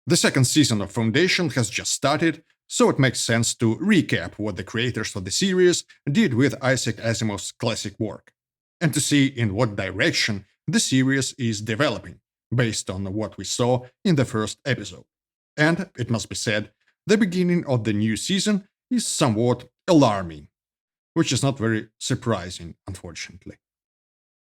The second season of Foundation has just started, so it makes sense to recap what the creators of the series did with Isaac Asimov's classic work, and to see in what direction the series is developing, based on what we saw in the first episode. And, it must be said, the beginning of the new season is somewhat alarming, which is not very surprising, unfortunately.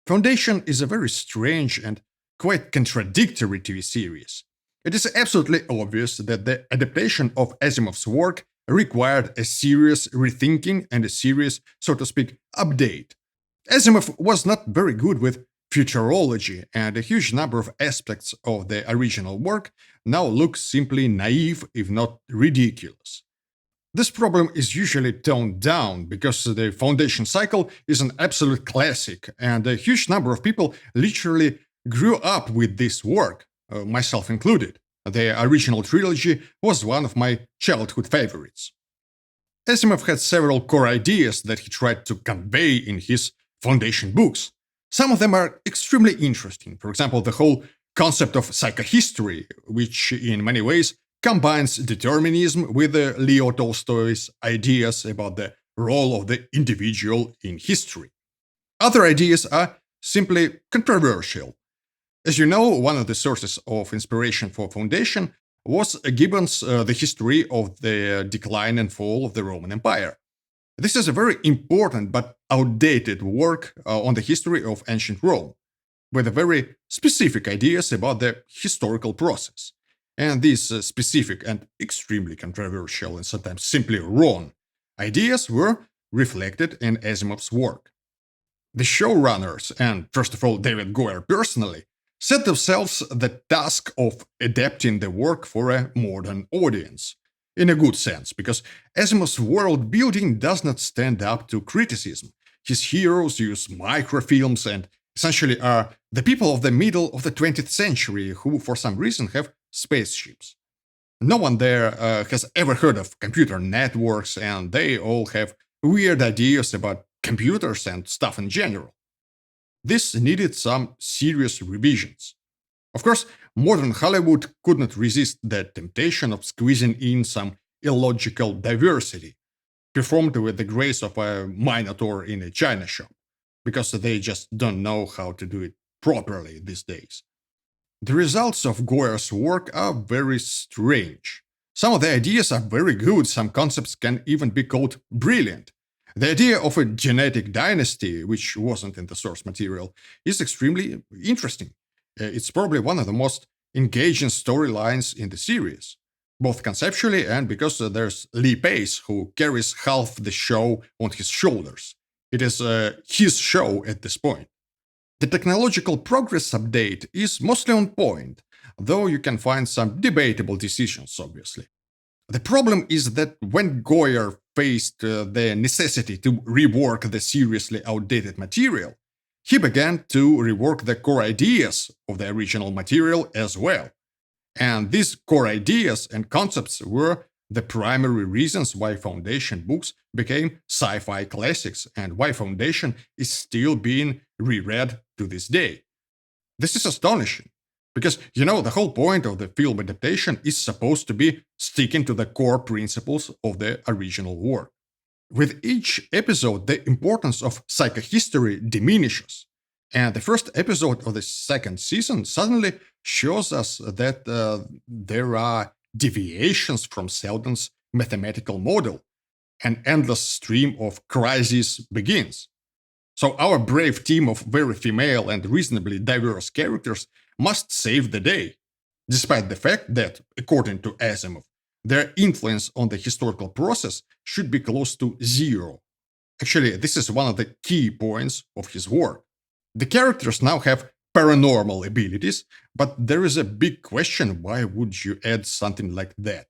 Foundation is a very strange and quite contradictory TV series. It is absolutely obvious that the adaptation of Asimov's work required a serious rethinking and a serious, so to speak, update. Asimov was not very good with futurology, and a huge number of aspects of the original work now look simply naive, if not ridiculous. This problem is usually toned down because the Foundation cycle is an absolute classic, and a huge number of people literally grew up with this work, myself included. The original trilogy was one of my childhood favorites. Asimov had several core ideas that he tried to convey in his Foundation books. Some of them are extremely interesting. For example, the whole concept of psychohistory, which in many ways combines determinism with Leo Tolstoy's ideas about the role of the individual in history. Other ideas are simply controversial. As you know, one of the sources of inspiration for Foundation was Gibbon's The History of the Decline and Fall of the Roman Empire. This is a very important but outdated work on the history of ancient Rome, with very specific ideas about the historical process. And these specific and extremely controversial and sometimes simply wrong ideas were reflected in Asimov's work. The showrunners, and first of all David Goyer personally, set themselves the task of adapting the work for a modern audience. In a good sense, because Asimov's world building does not stand up to criticism. His heroes use microfilms and essentially are the people of the middle of the 20th century who, for some reason, have spaceships. No one there has ever heard of computer networks, and they all have weird ideas about computers and stuff in general. This needed some serious revisions. Of course, modern Hollywood could not resist the temptation of squeezing in some illogical diversity, performed with the grace of a minotaur in a china shop, because they just don't know how to do it properly these days. The results of Goyer's work are very strange. Some of the ideas are very good, some concepts can even be called brilliant. The idea of a genetic dynasty, which wasn't in the source material, is extremely interesting. It's probably one of the most engaging storylines in the series, both conceptually and because there's Lee Pace, who carries half the show on his shoulders. It is his show at this point. The technological progress update is mostly on point, though you can find some debatable decisions, obviously. The problem is that when Goyer faced the necessity to rework the seriously outdated material, he began to rework the core ideas of the original material as well. And these core ideas and concepts were the primary reasons why Foundation books became sci-fi classics and why Foundation is still being reread to this day. This is astonishing, because, the whole point of the film adaptation is supposed to be sticking to the core principles of the original work. With each episode, the importance of psychohistory diminishes, and the first episode of the second season suddenly shows us that there are deviations from Seldon's mathematical model. An endless stream of crises begins. So our brave team of very female and reasonably diverse characters must save the day, despite the fact that, according to Asimov, their influence on the historical process should be close to zero. Actually, this is one of the key points of his work. The characters now have paranormal abilities, but there is a big question: why would you add something like that?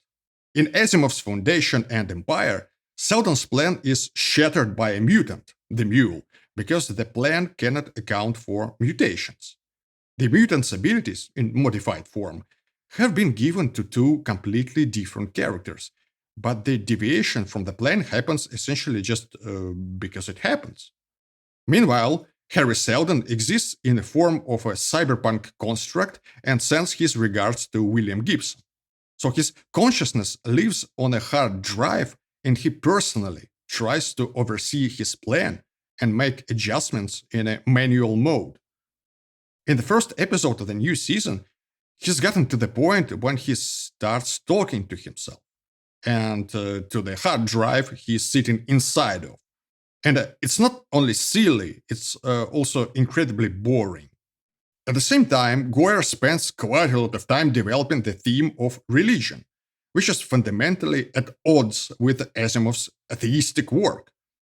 In Asimov's Foundation and Empire, Seldon's plan is shattered by a mutant, the Mule, because the plan cannot account for mutations. The mutant's abilities, in modified form, have been given to two completely different characters, but the deviation from the plan happens essentially just because it happens. Meanwhile, Harry Seldon exists in the form of a cyberpunk construct and sends his regards to William Gibson. So his consciousness lives on a hard drive, and he personally tries to oversee his plan and make adjustments in a manual mode. In the first episode of the new season, he's gotten to the point when he starts talking to himself and to the hard drive he's sitting inside of. And it's not only silly, it's also incredibly boring. At the same time, Goyer spends quite a lot of time developing the theme of religion, which is fundamentally at odds with Asimov's atheistic work.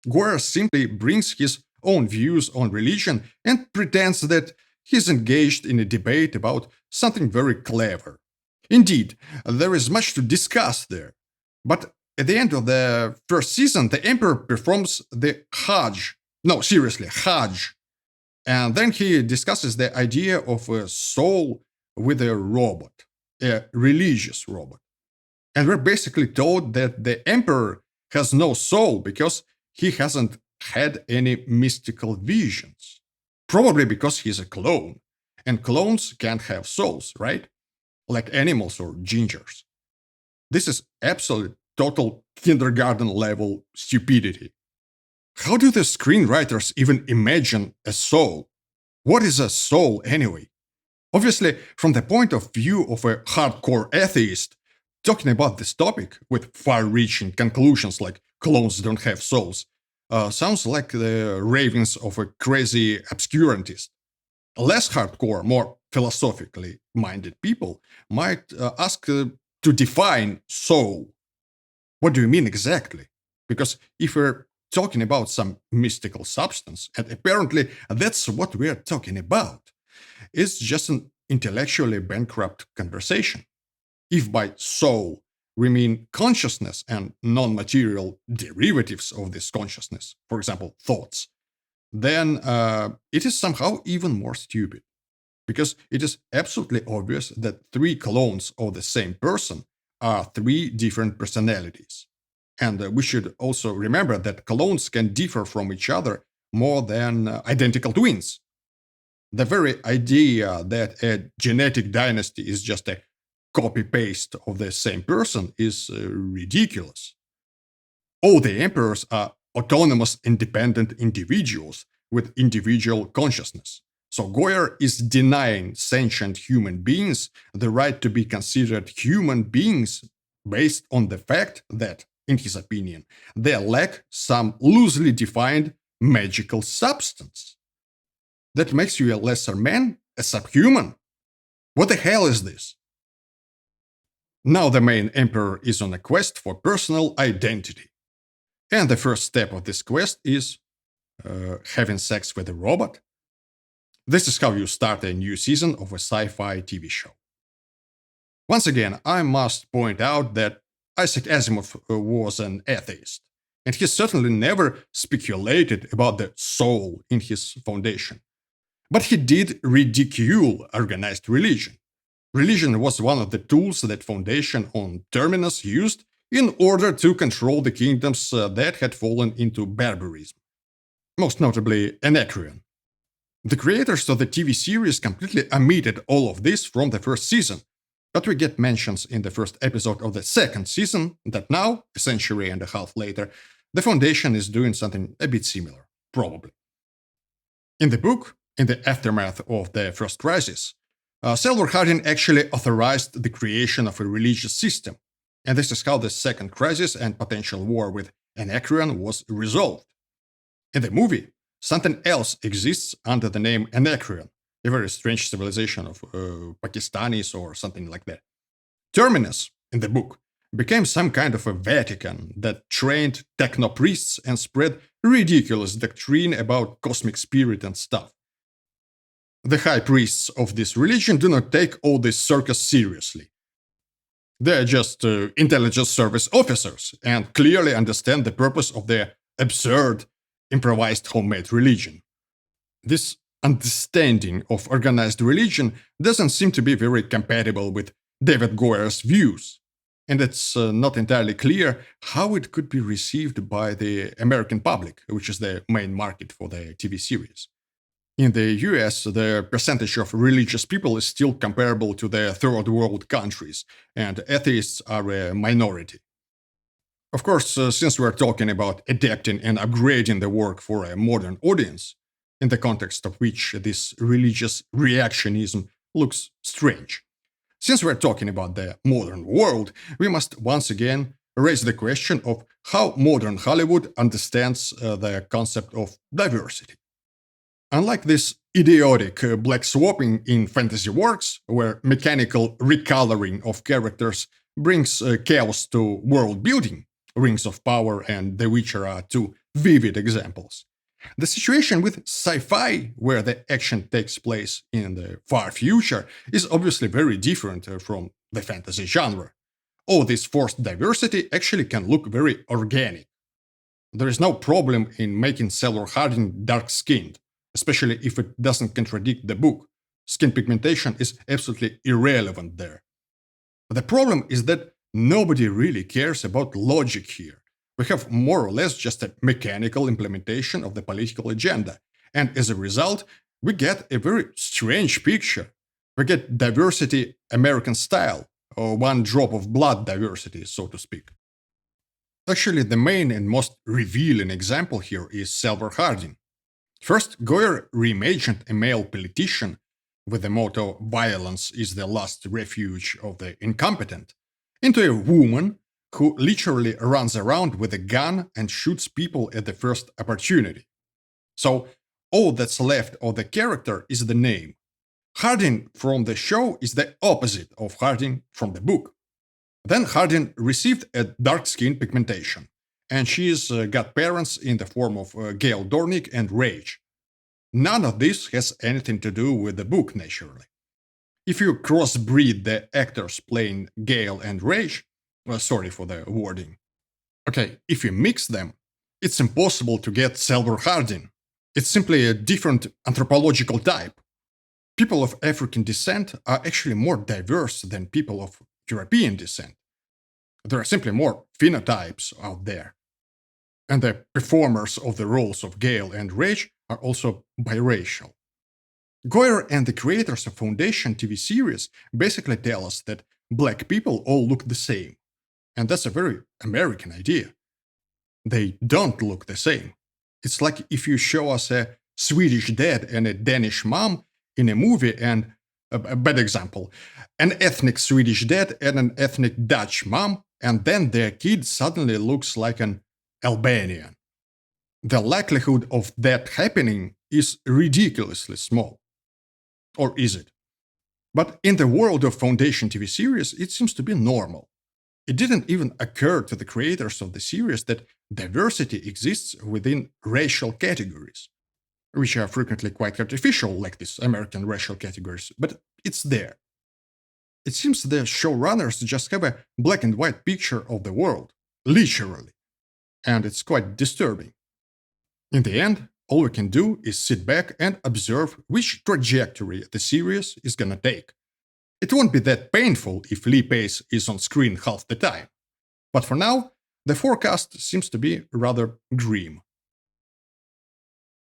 Goyer simply brings his own views on religion and pretends that he's engaged in a debate about something very clever. Indeed, there is much to discuss there. But at the end of the first season, the Emperor performs the Hajj. No, seriously, Hajj. And then he discusses the idea of a soul with a robot, a religious robot. And we're basically told that the Emperor has no soul because he hasn't had any mystical visions. Probably because he's a clone. And clones can't have souls, right? Like animals or gingers. This is absolute, total kindergarten level stupidity. How do the screenwriters even imagine a soul? What is a soul anyway? Obviously, from the point of view of a hardcore atheist, talking about this topic with far reaching conclusions like clones don't have souls sounds like the ravings of a crazy obscurantist. Less hardcore, more philosophically minded people might ask to define soul. What do you mean exactly? Because if we're talking about some mystical substance, and apparently that's what we're talking about, it's just an intellectually bankrupt conversation. If by soul we mean consciousness and non material derivatives of this consciousness, for example, thoughts, then it is somehow even more stupid. Because it is absolutely obvious that three clones of the same person are three different personalities. And we should also remember that clones can differ from each other more than identical twins. The very idea that a genetic dynasty is just a copy paste of the same person is ridiculous. All the emperors are autonomous, independent individuals with individual consciousness. So Goyer is denying sentient human beings the right to be considered human beings based on the fact that, in his opinion, they lack some loosely defined magical substance. That makes you a lesser man, a subhuman? What the hell is this? Now the main emperor is on a quest for personal identity. And the first step of this quest is having sex with a robot. This is how you start a new season of a sci-fi TV show. Once again, I must point out that Isaac Asimov was an atheist, and he certainly never speculated about the soul in his foundation. But he did ridicule organized religion. Religion was one of the tools that Foundation on Terminus used in order to control the kingdoms that had fallen into barbarism, most notably Anacreon. The creators of the TV series completely omitted all of this from the first season, but we get mentions in the first episode of the second season that now, a century and a half later, the Foundation is doing something a bit similar, probably. In the book, in the aftermath of the first crisis, Selvar Hardin actually authorized the creation of a religious system, and this is how the second crisis and potential war with Anacreon was resolved. In the movie, something else exists under the name Anacreon, a very strange civilization of Pakistanis or something like that. Terminus, in the book, became some kind of a Vatican that trained techno-priests and spread ridiculous doctrine about cosmic spirit and stuff. The high priests of this religion do not take all this circus seriously. They're just intelligence service officers and clearly understand the purpose of their absurd, improvised homemade religion. This understanding of organized religion doesn't seem to be very compatible with David Goyer's views, and it's not entirely clear how it could be received by the American public, which is the main market for the TV series. In the US, the percentage of religious people is still comparable to the third world countries, and atheists are a minority. Of course, since we're talking about adapting and upgrading the work for a modern audience, in the context of which this religious reactionism looks strange. Since we're talking about the modern world, we must once again raise the question of how modern Hollywood understands the concept of diversity. Unlike this idiotic black swapping in fantasy works, where mechanical recoloring of characters brings chaos to world building, Rings of Power and The Witcher are two vivid examples. The situation with sci fi, where the action takes place in the far future, is obviously very different from the fantasy genre. All this forced diversity actually can look very organic. There is no problem in making Sailor Harding dark skinned, especially if it doesn't contradict the book. Skin pigmentation is absolutely irrelevant there. The problem is that nobody really cares about logic here. We have more or less just a mechanical implementation of the political agenda, and as a result, we get a very strange picture. We get diversity American style, or one drop of blood diversity, so to speak. Actually, the main and most revealing example here is Salvor Harding. First, Goyer reimagined a male politician with the motto "Violence is the last refuge of the incompetent" into a woman who literally runs around with a gun and shoots people at the first opportunity. So, all that's left of the character is the name. Harding from the show is the opposite of Harding from the book. Then Harding received a dark skin pigmentation, and she's got parents in the form of Gail Dornick and Rage. None of this has anything to do with the book, naturally. If you crossbreed the actors playing Gale and Rage, sorry for the wording. Okay, if you mix them, it's impossible to get Salvor Harding. It's simply a different anthropological type. People of African descent are actually more diverse than people of European descent. There are simply more phenotypes out there. And the performers of the roles of Gale and Rage are also biracial. Goyer and the creators of Foundation TV series basically tell us that black people all look the same. And that's a very American idea. They don't look the same. It's like if you show us a Swedish dad and a Danish mom in a movie and, a bad example, an ethnic Swedish dad and an ethnic Dutch mom, and then their kid suddenly looks like an Albanian. The likelihood of that happening is ridiculously small. Or is it? But in the world of Foundation TV series, it seems to be normal. It didn't even occur to the creators of the series that diversity exists within racial categories, which are frequently quite artificial, like these American racial categories, but it's there. It seems the showrunners just have a black and white picture of the world, literally, and it's quite disturbing. In the end, all we can do is sit back and observe which trajectory the series is gonna take. It won't be that painful if Lee Pace is on screen half the time. But for now, the forecast seems to be rather grim.